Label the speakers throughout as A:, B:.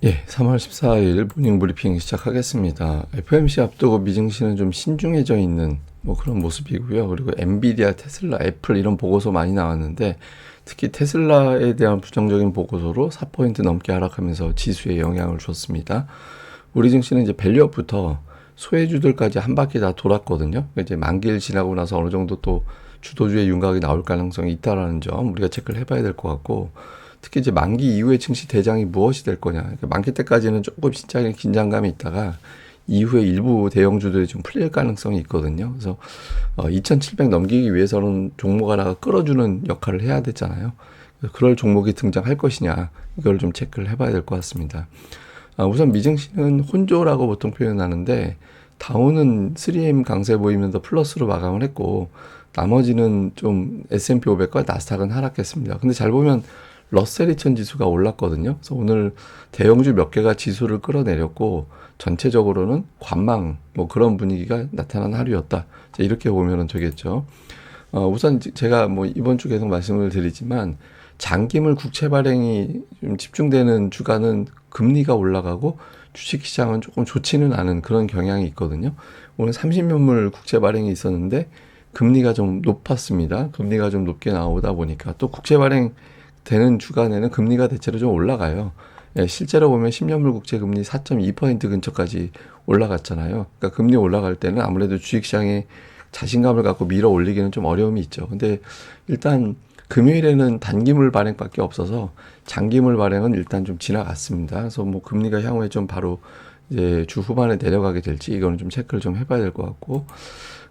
A: 예, 3월 14일 모닝 브리핑 시작하겠습니다. FOMC 앞두고 미증시는 좀 신중해져 있는 뭐 그런 모습이고요. 그리고 엔비디아, 테슬라, 애플 이런 보고서 많이 나왔는데 특히 테슬라에 대한 부정적인 보고서로 4포인트 넘게 하락하면서 지수에 영향을 줬습니다. 우리 증시는 이제 밸류업부터 소외주들까지 한 바퀴 다 돌았거든요. 이제 만기를 지나고 나서 어느 정도 또 주도주의 윤곽이 나올 가능성이 있다라는 점 우리가 체크를 해봐야 될 것 같고, 특히 이제 만기 이후에 증시 대장이 무엇이 될 거냐. 그러니까 만기 때까지는 조금 시장에 긴장감이 있다가 이후에 일부 대형주들이 좀 풀릴 가능성이 있거든요. 그래서 2,700 넘기기 위해서는 종목 하나가 끌어주는 역할을 해야 되잖아요. 그럴 종목이 등장할 것이냐, 이걸 좀 체크를 해봐야 될 것 같습니다. 우선 미증시는 혼조라고 보통 표현하는데, 다우는 3M 강세 보이면서 플러스로 마감을 했고, 나머지는 좀 S&P 500과 나스닥은 하락했습니다. 근데 잘 보면 러셀 2000 지수가 올랐거든요. 그래서 오늘 대형주 몇 개가 지수를 끌어내렸고, 전체적으로는 관망 뭐 그런 분위기가 나타난 하루였다. 이렇게 보면 되겠죠. 우선 제가 뭐 이번 주 계속 말씀을 드리지만, 장기물 국채 발행이 좀 집중되는 주간은 금리가 올라가고 주식시장은 조금 좋지는 않은 그런 경향이 있거든요. 오늘 30년물 국채 발행이 있었는데 금리가 좀 높았습니다. 금리가 좀 높게 나오다 보니까 또 국채 발행 되는 주간에는 금리가 대체로 좀 올라가요. 예, 실제로 보면 10년물 국채 금리 4.2% 근처까지 올라갔잖아요. 그러니까 금리 올라갈 때는 아무래도 주식시장에 자신감을 갖고 밀어 올리기는 좀 어려움이 있죠. 근데 일단 금요일에는 단기물 발행밖에 없어서 장기물 발행은 일단 좀 지나갔습니다. 그래서 뭐 금리가 향후에 좀 바로 이제 주 후반에 내려가게 될지 이거는 좀 체크를 좀 해봐야 될 것 같고,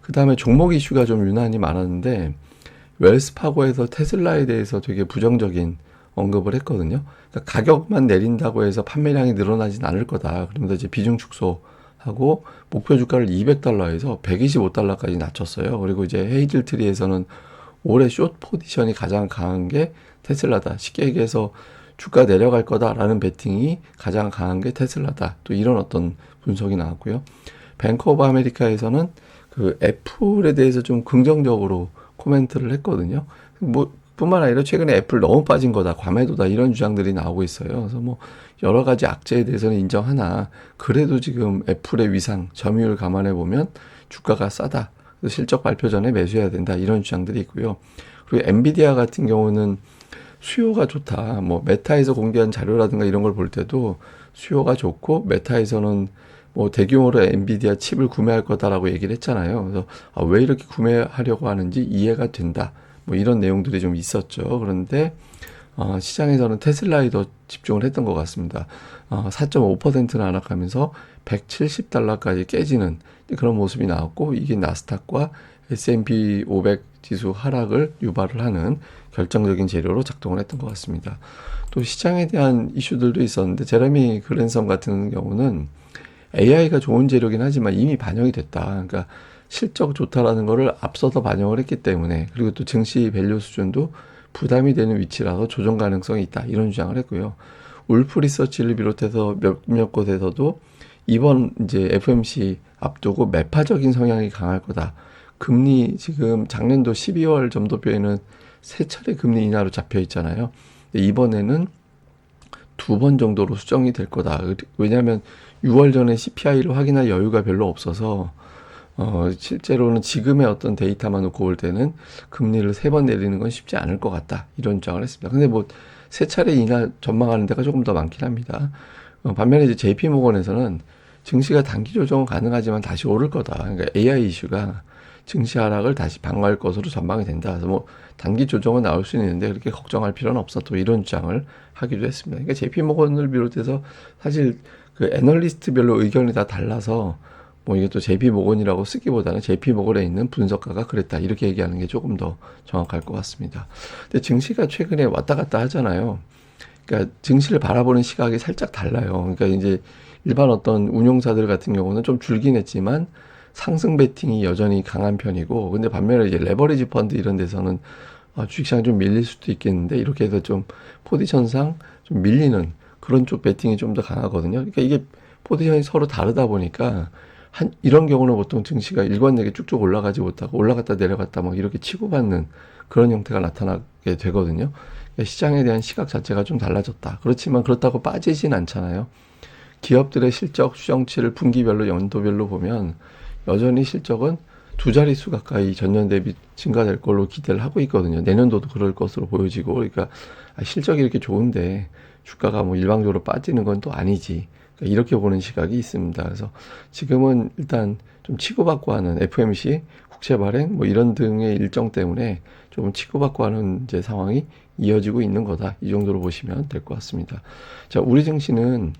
A: 그 다음에 종목 이슈가 좀 유난히 많았는데 웰스파고에서 테슬라에 대해서 되게 부정적인 언급을 했거든요. 그러니까 가격만 내린다고 해서 판매량이 늘어나진 않을 거다. 그러면서 이제 비중 축소하고 목표 주가를 200달러에서 125달러까지 낮췄어요. 그리고 이제 헤이즐 트리에서는 올해 숏 포지션이 가장 강한 게 테슬라다. 쉽게 얘기해서 주가 내려갈 거다라는 베팅이 가장 강한 게 테슬라다. 또 이런 어떤 분석이 나왔고요. 뱅크 오브 아메리카에서는 그 애플에 대해서 좀 긍정적으로 코멘트를 했거든요. 뭐 뿐만 아니라 최근에 애플 너무 빠진 거다, 과매도다 이런 주장들이 나오고 있어요. 그래서 뭐 여러 가지 악재에 대해서는 인정하나 그래도 지금 애플의 위상, 점유율 감안해 보면 주가가 싸다. 실적 발표 전에 매수해야 된다 이런 주장들이 있고요. 그리고 엔비디아 같은 경우는 수요가 좋다. 뭐 메타에서 공개한 자료라든가 이런 걸 볼 때도 수요가 좋고 메타에서는 뭐 대규모로 엔비디아 칩을 구매할 거다라고 얘기를 했잖아요. 그래서 왜 이렇게 구매하려고 하는지 이해가 된다. 뭐 이런 내용들이 좀 있었죠. 그런데 시장에서는 테슬라에 더 집중을 했던 것 같습니다. 4.5%는 하락하면서 170달러까지 깨지는 그런 모습이 나왔고, 이게 나스닥과 S&P 500 지수 하락을 유발을 하는 결정적인 재료로 작동을 했던 것 같습니다. 또 시장에 대한 이슈들도 있었는데, 제레미 그랜섬 같은 경우는 AI가 좋은 재료긴 하지만 이미 반영이 됐다. 그러니까 실적 좋다라는 거를 앞서서 반영을 했기 때문에, 그리고 또 증시 밸류 수준도 부담이 되는 위치라서 조정 가능성이 있다. 이런 주장을 했고요. 울프 리서치를 비롯해서 몇몇 곳에서도 이번 이제 FOMC 앞두고 매파적인 성향이 강할 거다. 금리 지금 작년도 12월 점도표에는 세 차례 금리 인하로 잡혀 있잖아요. 이번에는 2번 정도로 수정이 될 거다. 왜냐하면 6월 전에 CPI를 확인할 여유가 별로 없어서 실제로는 지금의 어떤 데이터만 놓고 볼 때는 금리를 3번 내리는 건 쉽지 않을 것 같다. 이런 주장을 했습니다. 근데 뭐 세 차례 인하 전망하는 데가 조금 더 많긴 합니다. 반면에 이제 JP모건에서는 증시가 단기 조정은 가능하지만 다시 오를 거다. 그러니까 AI 이슈가 증시 하락을 다시 방어할 것으로 전망이 된다. 그래서 뭐 단기 조정은 나올 수는 있는데 그렇게 걱정할 필요는 없어. 또 이런 주장을 하기도 했습니다. 그러니까 JP모건을 비롯해서 사실 그 애널리스트별로 의견이 다 달라서 뭐 이게 또 JP모건이라고 쓰기보다는 JP모건에 있는 분석가가 그랬다 이렇게 얘기하는 게 조금 더 정확할 것 같습니다. 근데 증시가 최근에 왔다 갔다 하잖아요. 그러니까 증시를 바라보는 시각이 살짝 달라요. 그러니까 이제 일반 어떤 운용사들 같은 경우는 좀 줄긴 했지만 상승 베팅이 여전히 강한 편이고, 근데 반면에 이제 레버리지 펀드 이런 데서는 주식시장 좀 밀릴 수도 있겠는데 이렇게 해서 좀 포지션상 좀 밀리는 그런 쪽 베팅이 좀 더 강하거든요. 그러니까 이게 포지션이 서로 다르다 보니까 이런 경우는 보통 증시가 일관되게 쭉쭉 올라가지 못하고 올라갔다 내려갔다 막 이렇게 치고받는 그런 형태가 나타나게 되거든요. 시장에 대한 시각 자체가 좀 달라졌다. 그렇지만 그렇다고 빠지진 않잖아요. 기업들의 실적 추정치를 분기별로 연도별로 보면 여전히 실적은 두 자릿수 가까이 전년 대비 증가될 걸로 기대를 하고 있거든요. 내년도도 그럴 것으로 보여지고, 그러니까 실적이 이렇게 좋은데 주가가 뭐 일방적으로 빠지는 건 또 아니지. 그러니까 이렇게 보는 시각이 있습니다. 그래서 지금은 일단 좀 치고받고 하는 FMC, 국채 발행 뭐 이런 등의 일정 때문에 조금 치고받고 하는 이제 상황이 이어지고 있는 거다. 이 정도로 보시면 될 것 같습니다. 자, 우리 증시는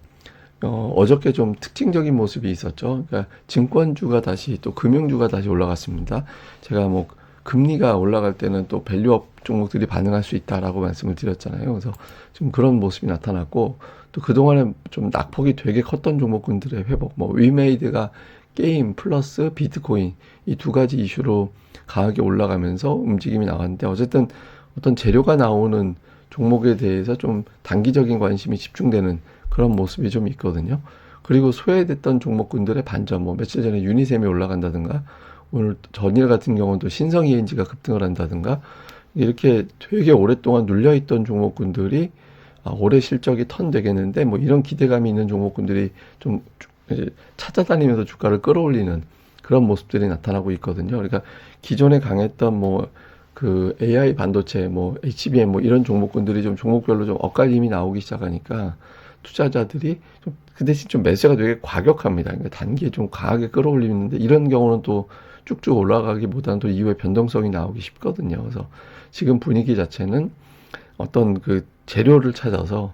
A: 어저께 좀 특징적인 모습이 있었죠. 그러니까 증권주가 다시 또 금융주가 다시 올라갔습니다. 제가 뭐 금리가 올라갈 때는 또 밸류업 종목들이 반응할 수 있다라고 말씀을 드렸잖아요. 그래서 좀 그런 모습이 나타났고 또 그동안에 좀 낙폭이 되게 컸던 종목군들의 회복, 뭐 위메이드가 게임 플러스 비트코인 이 두 가지 이슈로 강하게 올라가면서 움직임이 나왔는데 어쨌든 어떤 재료가 나오는 종목에 대해서 좀 단기적인 관심이 집중되는 그런 모습이 좀 있거든요. 그리고 소외됐던 종목군들의 반전, 뭐 며칠 전에 유니셈이 올라간다든가 오늘 전일 같은 경우는 또 신성 ENG가 급등을 한다든가 이렇게 되게 오랫동안 눌려있던 종목군들이 올해 실적이 턴 되겠는데 뭐 이런 기대감이 있는 종목군들이 좀 이제 찾아다니면서 주가를 끌어올리는 그런 모습들이 나타나고 있거든요. 그러니까 기존에 강했던 뭐 그 AI 반도체, 뭐 HBM 뭐 이런 종목군들이 좀 종목별로 좀 엇갈림이 나오기 시작하니까 투자자들이 좀 그 대신 좀 매수가 되게 과격합니다. 그러니까 단기에 좀 강하게 끌어올리는데 이런 경우는 또 쭉쭉 올라가기보다는 또 이후에 변동성이 나오기 쉽거든요. 그래서 지금 분위기 자체는 어떤 그 재료를 찾아서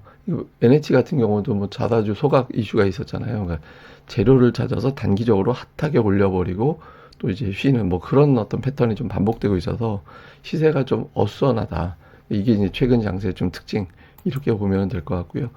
A: NH 같은 경우도 뭐 자사주 소각 이슈가 있었잖아요. 그러니까 재료를 찾아서 단기적으로 핫하게 올려버리고 또 이제 쉬는 뭐 그런 어떤 패턴이 좀 반복되고 있어서 시세가 좀 어수선하다. 이게 이제 최근 장세의 좀 특징 이렇게 보면 될 것 같고요.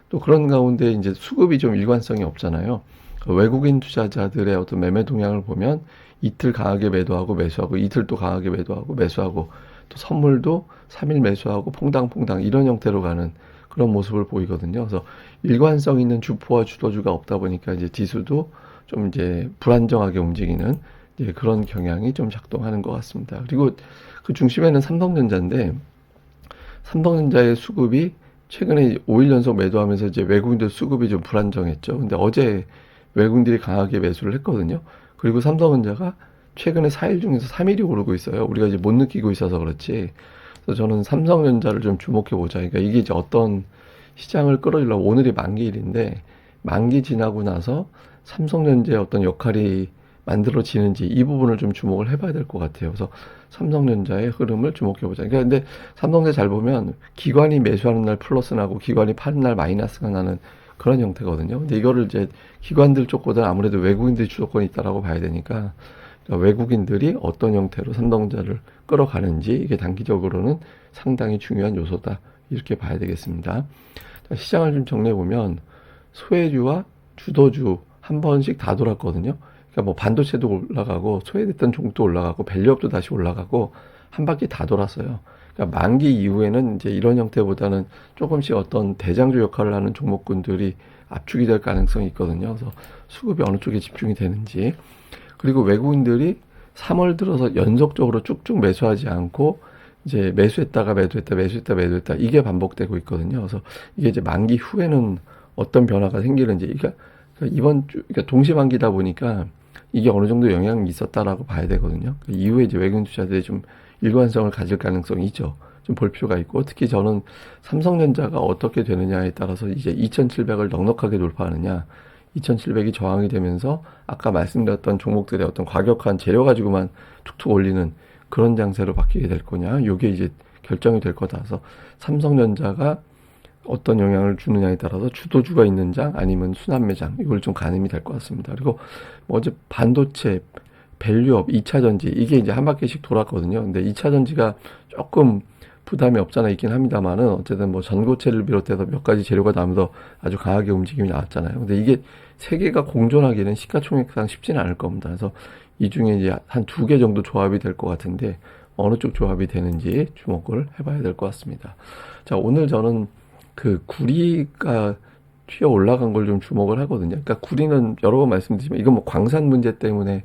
A: 또 그런 가운데 이제 수급이 좀 일관성이 없잖아요. 외국인 투자자들의 어떤 매매 동향을 보면 이틀 강하게 매도하고 매수하고 이틀 또 강하게 매도하고 매수하고 또 선물도 3일 매수하고 퐁당퐁당 이런 형태로 가는 그런 모습을 보이거든요. 그래서 일관성 있는 주포와 주도주가 없다 보니까 이제 지수도 좀 이제 불안정하게 움직이는 이제 그런 경향이 좀 작동하는 것 같습니다. 그리고 그 중심에는 삼성전자인데 삼성전자의 수급이 최근에 5일 연속 매도하면서 이제 외국인들 수급이 좀 불안정했죠. 근데 어제 외국인들이 강하게 매수를 했거든요. 그리고 삼성전자가 최근에 4일 중에서 3일이 오르고 있어요. 우리가 이제 못 느끼고 있어서 그렇지. 그래서 저는 삼성전자를 좀 주목해 보자. 그러니까 이게 이제 어떤 시장을 끌어들이려고 오늘이 만기일인데 만기 지나고 나서 삼성전자의 어떤 역할이 만들어지는지 이 부분을 좀 주목을 해봐야 될 것 같아요. 그래서 삼성전자의 흐름을 주목해 보자. 그러니까 근데 삼성전자 잘 보면 기관이 매수하는 날 플러스 나고 기관이 파는 날 마이너스가 나는 그런 형태거든요. 근데 이거를 이제 기관들 쪽보다 아무래도 외국인들이 주도권이 있다라고 봐야 되니까 그러니까 외국인들이 어떤 형태로 삼성전자를 끌어가는지 이게 단기적으로는 상당히 중요한 요소다. 이렇게 봐야 되겠습니다. 자, 시장을 좀 정리해 보면 소외주와 주도주 한 번씩 다 돌았거든요. 그러니까 뭐 반도체도 올라가고 소외됐던 종목도 올라가고 밸류업도 다시 올라가고 한 바퀴 다 돌았어요. 그러니까 만기 이후에는 이제 이런 형태보다는 조금씩 어떤 대장주 역할을 하는 종목군들이 압축이 될 가능성이 있거든요. 그래서 수급이 어느 쪽에 집중이 되는지 그리고 외국인들이 3월 들어서 연속적으로 쭉쭉 매수하지 않고 이제 매수했다가 매도했다 매수했다 매도했다 이게 반복되고 있거든요. 그래서 이게 이제 만기 후에는 어떤 변화가 생기는지 그러니까 이번 주 그러니까 동시만기다 보니까 이게 어느 정도 영향이 있었다라고 봐야 되거든요. 이후에 이제 외국인 투자들이 좀 일관성을 가질 가능성이 있죠. 좀 볼 필요가 있고 특히 저는 삼성전자가 어떻게 되느냐에 따라서 이제 2,700을 넉넉하게 돌파하느냐 2,700이 저항이 되면서 아까 말씀드렸던 종목들의 어떤 과격한 재료 가지고만 툭툭 올리는 그런 장세로 바뀌게 될 거냐 이게 이제 결정이 될 거다. 그래서 삼성전자가 어떤 영향을 주느냐에 따라서 주도주가 있는 장 아니면 순환매장 이걸 좀 가늠이 될 것 같습니다. 그리고 뭐 어제 반도체, 밸류업, 2차전지 이게 이제 한 바퀴씩 돌았거든요. 근데 2차전지가 조금 부담이 없잖아 있긴 합니다만은 어쨌든 뭐 전고체를 비롯해서 몇 가지 재료가 나오면서 아주 강하게 움직임이 나왔잖아요. 근데 이게 세 개가 공존하기는 시가총액상 쉽지는 않을 겁니다. 그래서 이 중에 이제 한 두 개 정도 조합이 될 것 같은데 어느 쪽 조합이 되는지 주목을 해봐야 될 것 같습니다. 자, 오늘 저는 그 구리가 튀어 올라간 걸 좀 주목을 하거든요. 그러니까 구리는 여러 번 말씀드리지만 이건 뭐 광산 문제 때문에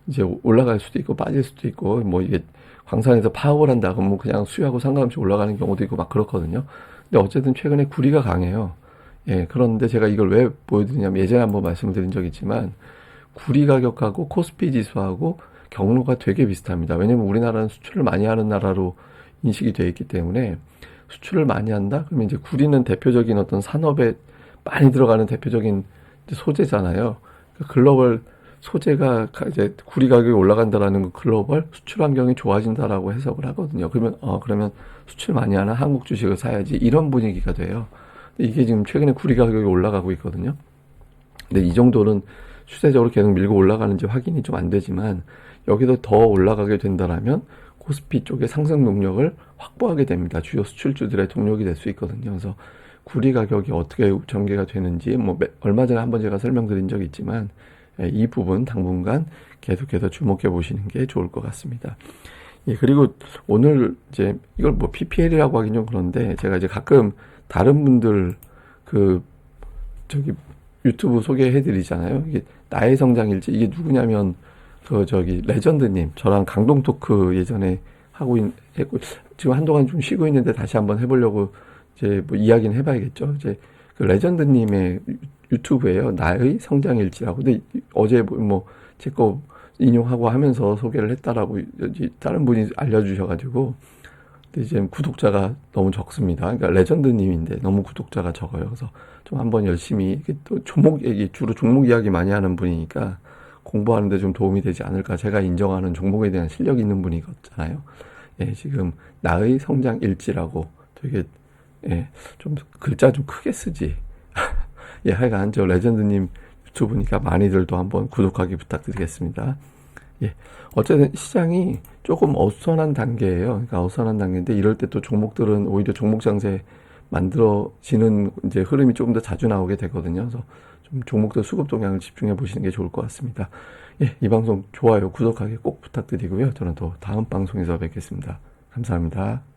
A: 이제 올라갈 수도 있고 빠질 수도 있고 뭐 이게 광산에서 파업을 한다 그러면 그냥 수요하고 상관없이 올라가는 경우도 있고 막 그렇거든요. 근데 어쨌든 최근에 구리가 강해요. 예, 그런데 제가 이걸 왜 보여드리냐면 예전에 한번 말씀을 드린 적이 있지만 구리 가격하고 코스피 지수하고 경로가 되게 비슷합니다. 왜냐면 우리나라는 수출을 많이 하는 나라로 인식이 되어 있기 때문에 수출을 많이 한다? 그러면 이제 구리는 대표적인 어떤 산업에 많이 들어가는 대표적인 소재잖아요. 그러니까 글로벌 소재가 이제 구리 가격이 올라간다라는 건 글로벌 수출 환경이 좋아진다라고 해석을 하거든요. 그러면 수출 많이 하는 한국 주식을 사야지 이런 분위기가 돼요. 근데 이게 지금 최근에 구리 가격이 올라가고 있거든요. 근데 이 정도는 추세적으로 계속 밀고 올라가는지 확인이 좀 안 되지만 여기서 더 올라가게 된다라면 코스피 쪽의 상승 동력을 확보하게 됩니다. 주요 수출주들의 동력이 될 수 있거든요. 그래서 구리 가격이 어떻게 전개가 되는지 얼마 전에 한번 제가 설명드린 적이 있지만 이 부분 당분간 계속해서 주목해 보시는 게 좋을 것 같습니다. 예, 그리고 오늘 이제 이걸 뭐 PPL이라고 하긴 좀 그런데 제가 이제 가끔 다른 분들 유튜브 소개해 드리잖아요. 이게 나의 성장일지 이게 누구냐면 레전드님 저랑 강동 토크 예전에 했고 지금 한동안 좀 쉬고 있는데 다시 한번 해보려고 이제 뭐 이야기는 해봐야겠죠. 이제 그 레전드님의 유튜브예요. 나의 성장일지라고. 근데 어제 제 거 인용하고 하면서 소개를 했다라고 다른 분이 알려주셔가지고 근데 이제 구독자가 너무 적습니다. 그러니까 레전드님인데 너무 구독자가 적어요. 그래서 좀 한번 열심히 또 주로 종목 이야기 많이 하는 분이니까 공부하는데 좀 도움이 되지 않을까. 제가 인정하는 종목에 대한 실력이 있는 분이잖아요. 예, 지금 나의 성장 일지라고 되게 좀 글자 좀 크게 쓰지. 예, 하여간 저 레전드님 유튜브니까 많이들도 한번 구독하기 부탁드리겠습니다. 예, 어쨌든 시장이 조금 어수선한 단계예요. 그러니까 어수선한 단계인데 이럴 때 또 종목들은 오히려 종목 장세 만들어지는 이제 흐름이 조금 더 자주 나오게 되거든요. 그래서 좀 종목들 수급 동향을 집중해 보시는 게 좋을 것 같습니다. 예, 이 방송 좋아요, 구독하기 꼭 부탁드리고요. 저는 또 다음 방송에서 뵙겠습니다. 감사합니다.